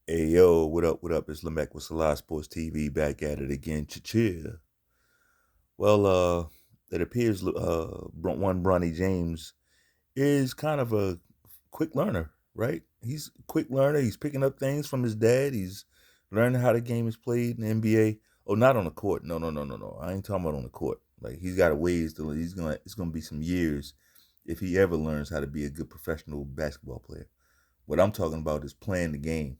Hey yo, what up? What up? It's Lemek with Selah Sports TV back at it again. Cheer. Well, it appears one Bronny James is kind of a quick learner, right? He's a quick learner. He's picking up things from his dad. He's learning how the game is played in the NBA. Oh, not on the court. No, no, no, no, no. I ain't talking about on the court. Like he's got a ways to. It's gonna be some years if he ever learns how to be a good professional basketball player. What I'm talking about is playing the game.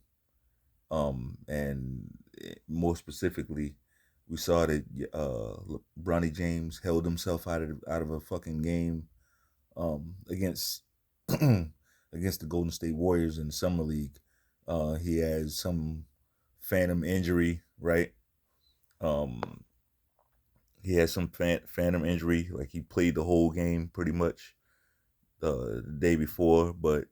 And more specifically, we saw that Bronny James held himself out of a fucking game against against the Golden State Warriors in the summer league. He has some phantom injury, right? Um, he has some phantom injury, like he played the whole game pretty much the day before, but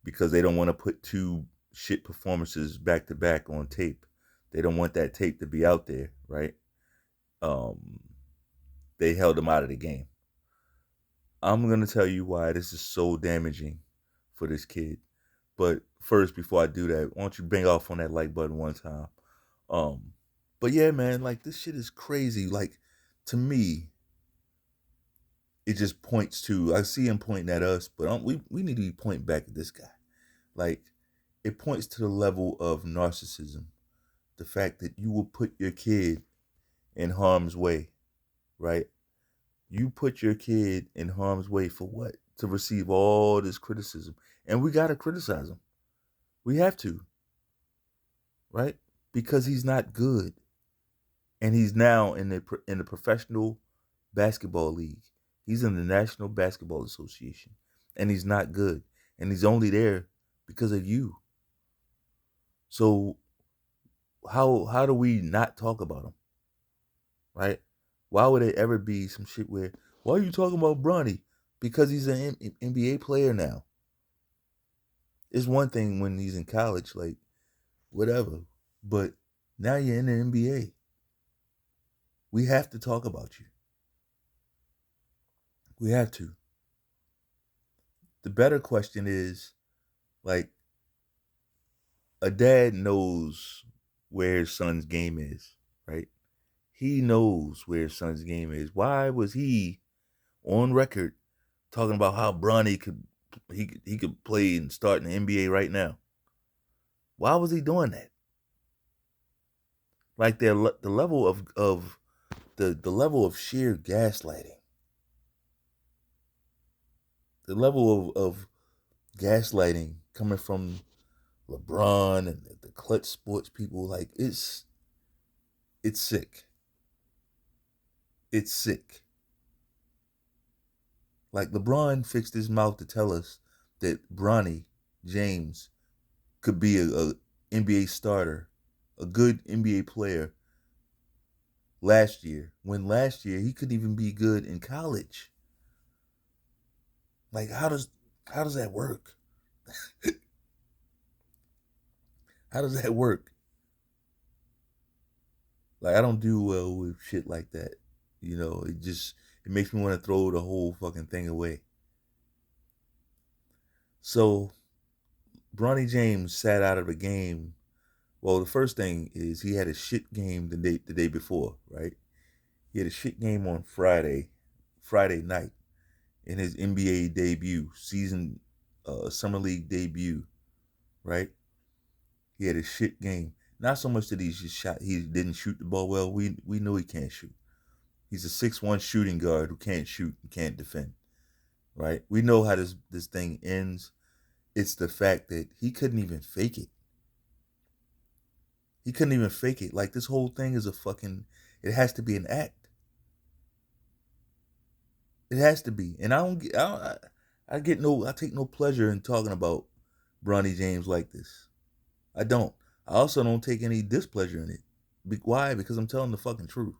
because they don't want to put two shit performances back to back on tape. They don't want that tape to be out there, right? Um, they held him out of the game. I'm gonna tell you why this is so damaging for this kid. But first, before I do that, why don't you bang off on that like button one time? Um, but yeah, man, like this shit is crazy. Like to me, it just points to. I see him pointing at us, but we need to be pointing back at this guy. Like it points to the level of narcissism, the fact that you will put your kid in harm's way, right? You put your kid in harm's way for what? To receive all this criticism. And we got to criticize him. We have to, right? Because he's not good. And he's now in the professional basketball league. He's in the National Basketball Association. And he's not good. And he's only there because of you. So how do we not talk about him? Right? Why would it ever be some shit where, why are you talking about Bronny? Because he's an NBA player now. It's one thing when he's in college, like, whatever. But now you're in the NBA. We have to talk about you. We have to. The better question is, like, a dad knows where his son's game is, right? He knows where his son's game is. Why was he on record talking about how Bronny could play and start in the NBA right now? Why was he doing that? Like the level of the level of sheer gaslighting, the level of gaslighting coming from Lebron and the clutch sports people, like it's sick. It's sick. Like LeBron fixed his mouth to tell us that Bronny James could be a NBA starter, a good NBA player last year, when last year he couldn't even be good in college. Like how does that work? How does that work? Like I don't do well with shit like that. It makes me want to throw the whole fucking thing away. So Bronny James sat out of the game. Well, the first thing is he had a shit game the day before, right? He had a shit game on Friday night in his NBA debut, summer league debut, right? He had a shit game. Not so much that he didn't shoot the ball well. We know he can't shoot. He's a 6'1" shooting guard who can't shoot and can't defend, right? We know how this thing ends. It's the fact that he couldn't even fake it. He couldn't even fake it. Like this whole thing is it has to be an act. It has to be. And I take no pleasure in talking about Bronny James like this. I don't. I also don't take any displeasure in it. Why? Because I'm telling the fucking truth.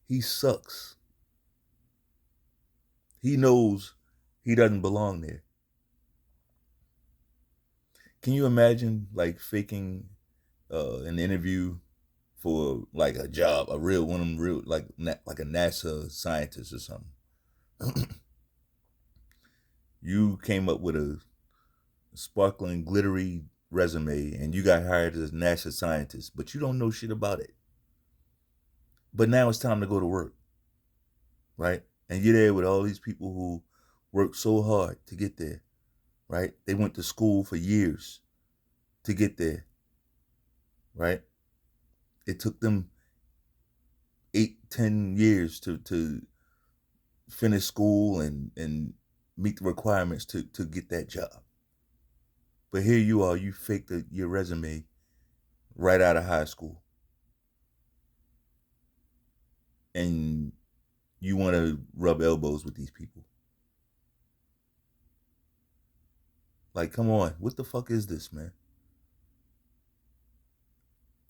He sucks. He knows he doesn't belong there. Can you imagine like faking an interview for like a job, a real one of them real like a NASA scientist or something? You came up with sparkling, glittery resume, and you got hired as a NASA scientist, but you don't know shit about it. But now it's time to go to work, right? And you're there with all these people who worked so hard to get there, right? They went to school for years to get there, right? It took them 8, 10 years to finish school and meet the requirements to get that job. But here you are, you faked your resume right out of high school. And you want to rub elbows with these people. Like, come on, what the fuck is this, man?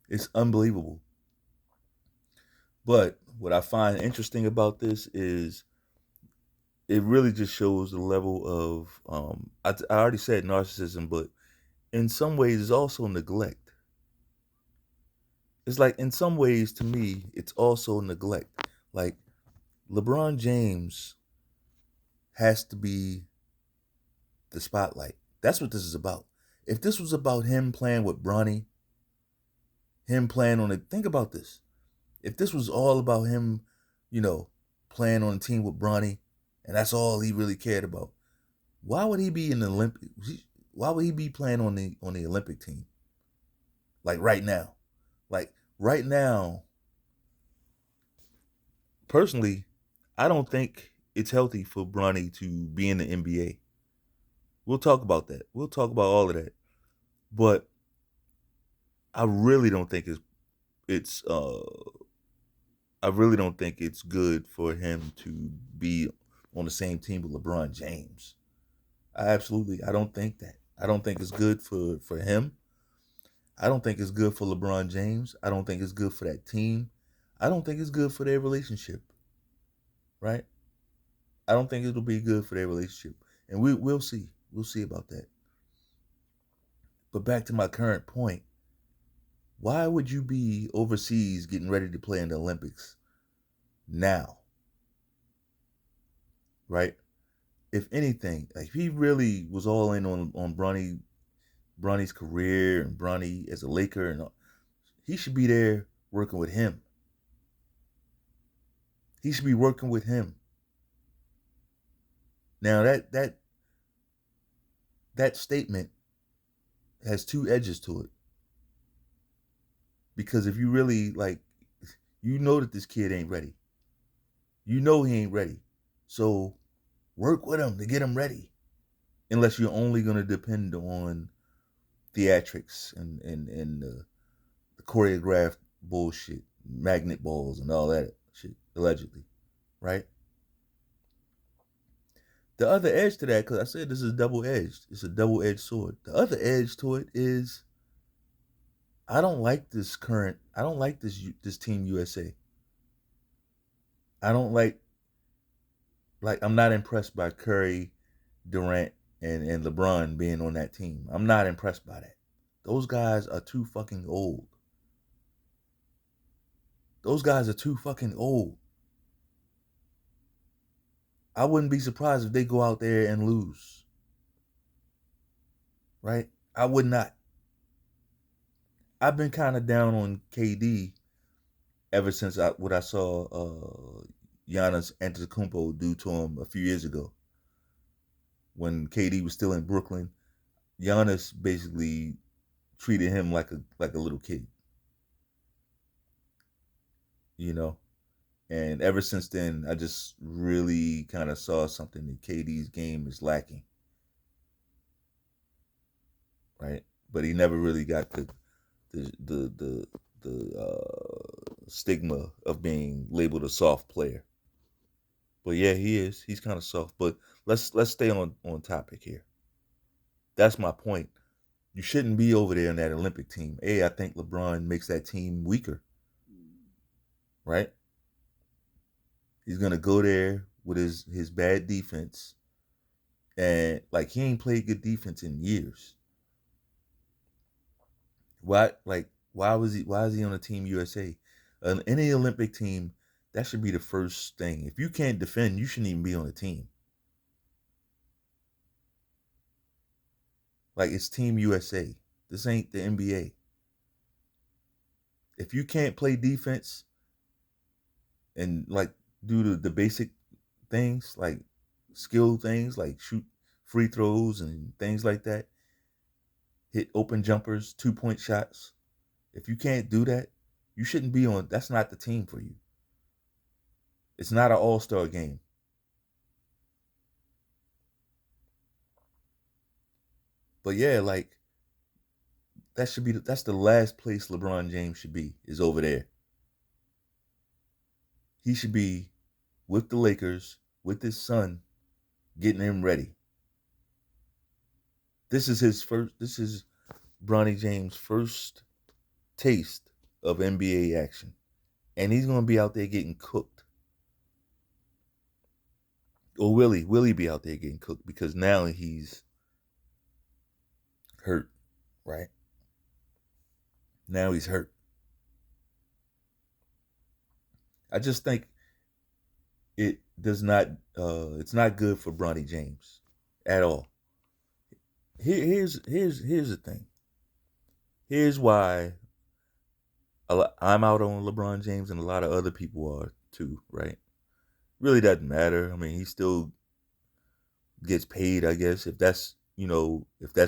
It's unbelievable. But what I find interesting about this is it really just shows the level of, I already said narcissism, but in some ways it's also neglect. It's like, in some ways, to me, it's also neglect. Like, LeBron James has to be the spotlight. That's what this is about. If this was about him playing with Bronny, him playing on it, think about this. If this was all about him, you know, playing on a team with Bronny, and that's all he really cared about, why would he be in the Olympic? Why would he be playing on the Olympic team? Like right now, like right now. Personally, I don't think it's healthy for Bronny to be in the NBA. We'll talk about that. We'll talk about all of that. But I really don't think it's I really don't think it's good for him to be on the same team with LeBron James. I don't think that. I don't think it's good for him. I don't think it's good for LeBron James. I don't think it's good for that team. I don't think it's good for their relationship. Right? I don't think it'll be good for their relationship. And we'll see. We'll see about that. But back to my current point, why would you be overseas getting ready to play in the Olympics now? Right? If anything, like, if he really was all in on Bronny's career and Bronny as a Laker, and all, he should be there working with him. He should be working with him. Now that statement has two edges to it. Because if you really, like, you know that this kid ain't ready. You know he ain't ready. So work with him to get him ready. Unless you're only going to depend on theatrics and the choreographed bullshit, magnet balls and all that shit, allegedly. Right? The other edge to that, because I said this is double-edged. It's a double-edged sword. The other edge to it is, I don't like this Team USA. I don't like, I'm not impressed by Curry, Durant, and LeBron being on that team. I'm not impressed by that. Those guys are too fucking old. Those guys are too fucking old. I wouldn't be surprised if they go out there and lose. Right? I would not. I've been kind of down on KD ever since what I saw Giannis Antetokounmpo do to him a few years ago. When KD was still in Brooklyn, Giannis basically treated him like a little kid. You know? And ever since then, I just really kind of saw something that KD's game is lacking. Right? But he never really got the stigma of being labeled a soft player. But yeah, he is. He's kind of soft. But let's stay on topic here. That's my point. You shouldn't be over there in that Olympic team. I think LeBron makes that team weaker. Right? He's gonna go there with his bad defense, and like, he ain't played good defense in years. Why is he on the Team USA? Any Olympic team, that should be the first thing. If you can't defend, you shouldn't even be on the team. Like, it's Team USA. This ain't the NBA. If you can't play defense and like do the basic things, like skill things, like shoot free throws and things like that, hit open jumpers, 2-point shots. If you can't do that, you shouldn't be on. That's not the team for you. It's not an all-star game. But yeah, like that's the last place LeBron James should be, is over there. He should be with the Lakers, with his son, getting him ready. This is Bronny James' first taste of NBA action. And he's gonna be out there getting cooked. Or will he be out there getting cooked? Because now he's hurt, right? Now he's hurt. I just think it does not it's not good for Bronny James at all. Here's the thing. Here's why I'm out on LeBron James, and a lot of other people are too, right? Really doesn't matter. I mean, he still gets paid, I guess. If that's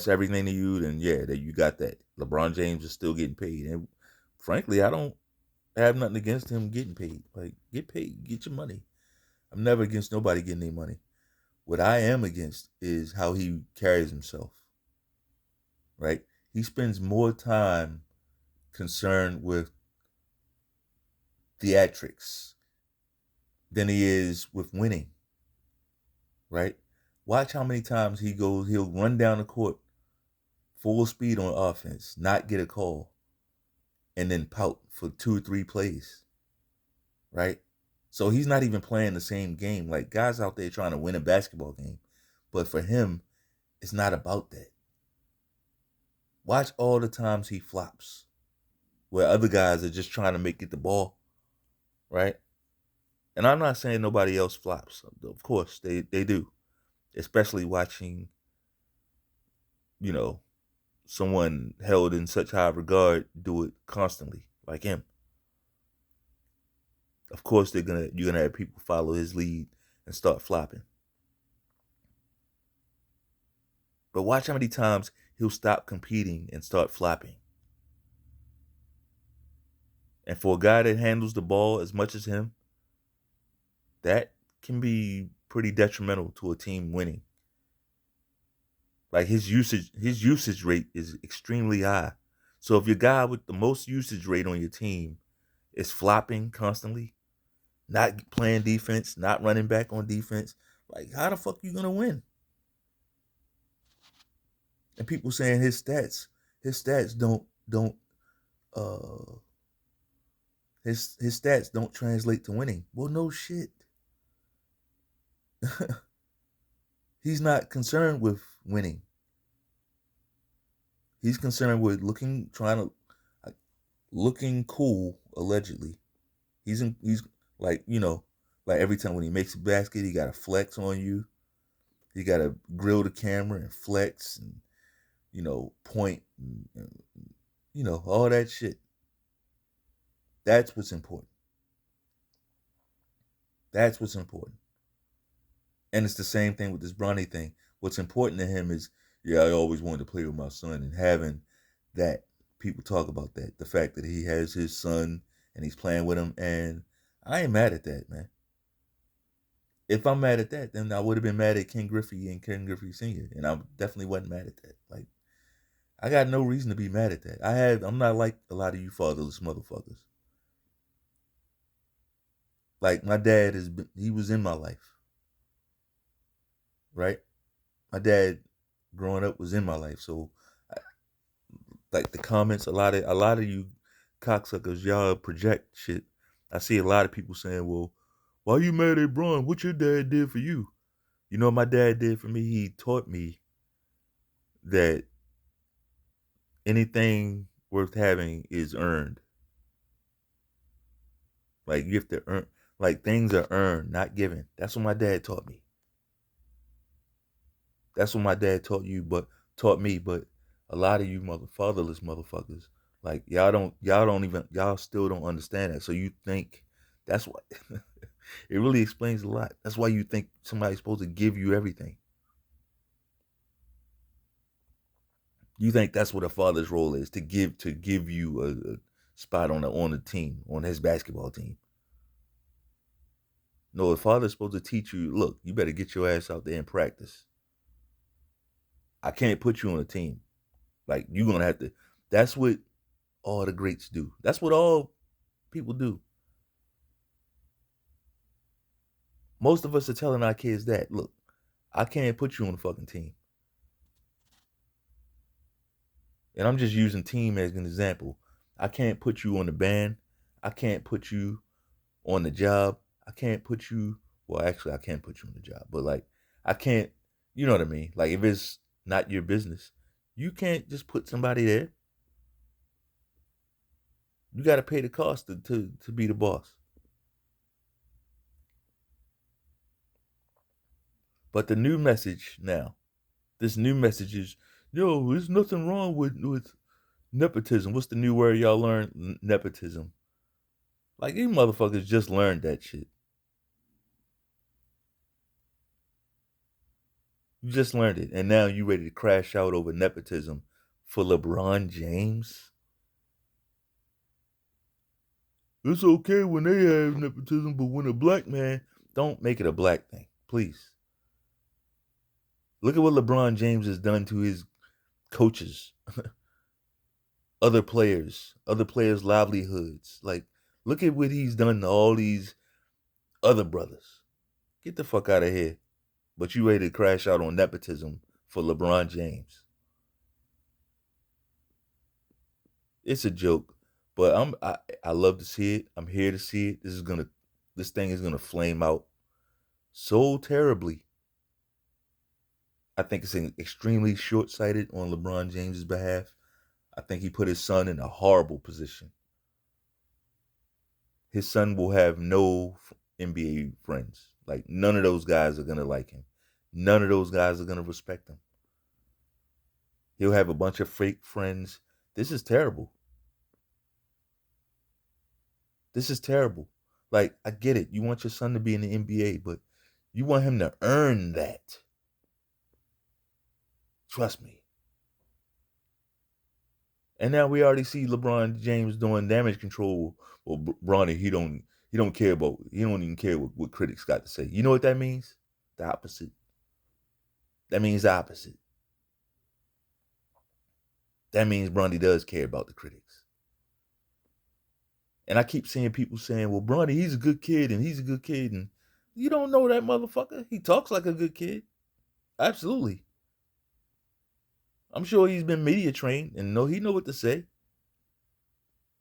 everything to you, then yeah, that you got that. LeBron James is still getting paid. And frankly, I don't have nothing against him getting paid. Like, get paid, get your money. I'm never against nobody getting their money. What I am against is how he carries himself, right? He spends more time concerned with theatrics than he is with winning, right? Watch how many times he'll run down the court full speed on offense, not get a call, and then pout for 2 or 3 plays, right? So he's not even playing the same game. Like, guys out there trying to win a basketball game, but for him, it's not about that. Watch all the times he flops, where other guys are just trying to get the ball, right? And I'm not saying nobody else flops. Of course, they do. Especially watching, you know, someone held in such high regard do it constantly, like him. Of course, you're gonna have people follow his lead and start flopping. But watch how many times he'll stop competing and start flopping. And for a guy that handles the ball as much as him, that can be pretty detrimental to a team winning. Like, his usage rate is extremely high. So if your guy with the most usage rate on your team is flopping constantly, not playing defense, not running back on defense, like, how the fuck you gonna win? And people saying his stats don't uh his stats don't translate to winning. Well, no shit. He's not concerned with winning. He's concerned with looking cool, allegedly. He's like, like every time when he makes a basket, he got to flex on you. He got to grill the camera and flex and, point, and, all that shit. That's what's important. That's what's important. And it's the same thing with this Bronny thing. What's important to him is, yeah, I always wanted to play with my son, and having that, people talk about that. The fact that he has his son and he's playing with him, and I ain't mad at that, man. If I'm mad at that, then I would have been mad at Ken Griffey and Ken Griffey Sr., and I definitely wasn't mad at that. Like, I got no reason to be mad at that. I'm not like a lot of you fatherless motherfuckers. Like, my dad he was in my life, right? My dad growing up was in my life. So, like, the comments, a lot of you cocksuckers, y'all project shit. I see a lot of people saying, well, why you mad at Bron? What your dad did for you? You know what my dad did for me? He taught me that anything worth having is earned. Like, you have to earn, like, things are earned, not given. That's what my dad taught me. That's what my dad taught you. But taught me, but a lot of you fatherless motherfuckers, like y'all still don't understand that. So you think that's what it really explains a lot. That's why you think somebody's supposed to give you everything. You think that's what a father's role is, to give you a spot on the team, on his basketball team. No, a father's supposed to teach you, look, you better get your ass out there and practice. I can't put you on a team. Like, you're gonna have to. That's what all the greats do. That's what all people do. Most of us are telling our kids that, look, I can't put you on the fucking team. And I'm just using team as an example. I can't put you on the band. I can't put you on the job. I can't put you, well, actually, I can't put you on the job, but like, I can't, you know what I mean? Like, if it's not your business, you can't just put somebody there. You got to pay the cost to be the boss. But the new message now, this new message is, yo, there's nothing wrong with nepotism. What's the new word y'all learned? Nepotism. Like, these motherfuckers just learned that shit. You just learned it, and now you ready to crash out over nepotism for LeBron James? It's okay when they have nepotism, but when a black man, don't make it a black thing, please. Look at what LeBron James has done to his coaches, other players' livelihoods. Like, look at what he's done to all these other brothers. Get the fuck out of here. But you ready to crash out on nepotism for LeBron James? It's a joke, but I love to see it. I'm here to see it. This thing is gonna flame out so terribly. I think it's extremely short-sighted on LeBron James's behalf. I think he put his son in a horrible position. His son will have no NBA friends. Like, none of those guys are gonna like him. None of those guys are gonna respect him. He'll have a bunch of fake friends. This is terrible. This is terrible. Like, I get it. You want your son to be in the NBA, but you want him to earn that. Trust me. And now we already see LeBron James doing damage control. Well, Bronny, he don't care about, he don't even care what critics got to say. You know what that means? The opposite. That means the opposite. That means Bronny does care about the critics. And I keep seeing people saying, well, Bronny, he's a good kid and he's a good kid. And you don't know that motherfucker. He talks like a good kid. Absolutely. I'm sure he's been media trained and he know what to say.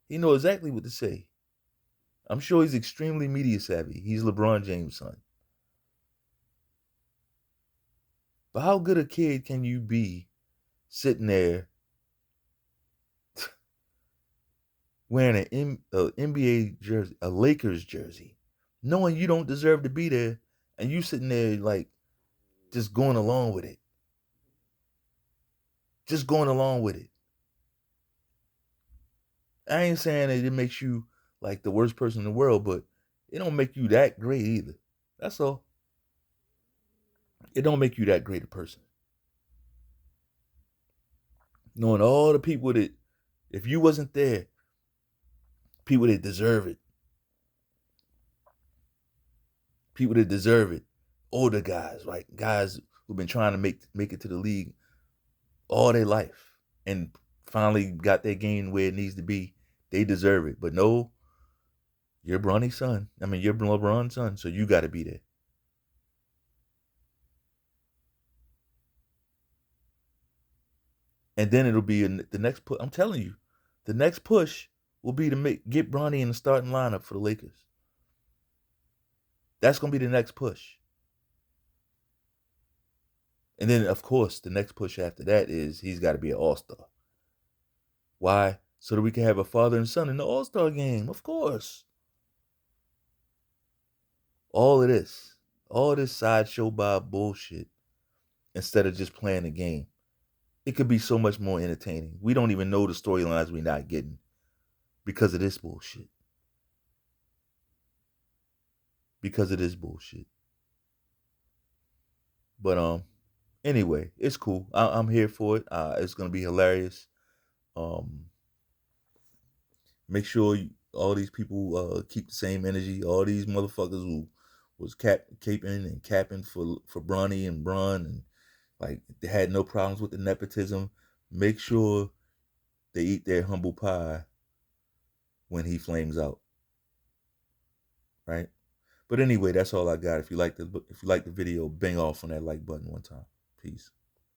He know exactly what to say. I'm sure he's extremely media savvy. He's LeBron James' son. But how good a kid can you be sitting there wearing an NBA jersey, a Lakers jersey, knowing you don't deserve to be there, and you sitting there like just going along with it. Just going along with it. I ain't saying that it makes you like the worst person in the world, but it don't make you that great either. That's all. It don't make you that great a person. Knowing all the people that, if you wasn't there, people that deserve it. People that deserve it. Older guys, right? Guys who've been trying to make it to the league all their life and finally got their game where it needs to be. They deserve it. But no, you're Bronny's son. I mean, you're LeBron's son, so you got to be there. And then it'll be the next push. I'm telling you, the next push will be to get Bronny in the starting lineup for the Lakers. That's gonna be the next push. And then, of course, the next push after that is he's got to be an all-star. Why? So that we can have a father and son in the all-star game. Of course. All of this sideshow Bob bullshit, instead of just playing the game. it could be so much more entertaining. We don't even know the storylines we're not getting because of this bullshit. Because of this bullshit. But anyway, it's cool. I'm here for it. It's gonna be hilarious. Um, make sure all these people keep the same energy. All these motherfuckers who was caping and capping for Bronny and Bron, and like they had no problems with the nepotism. Make sure they eat their humble pie when he flames out, right? But anyway, that's all I got. If you like the video, bang off on that like button one time. Peace.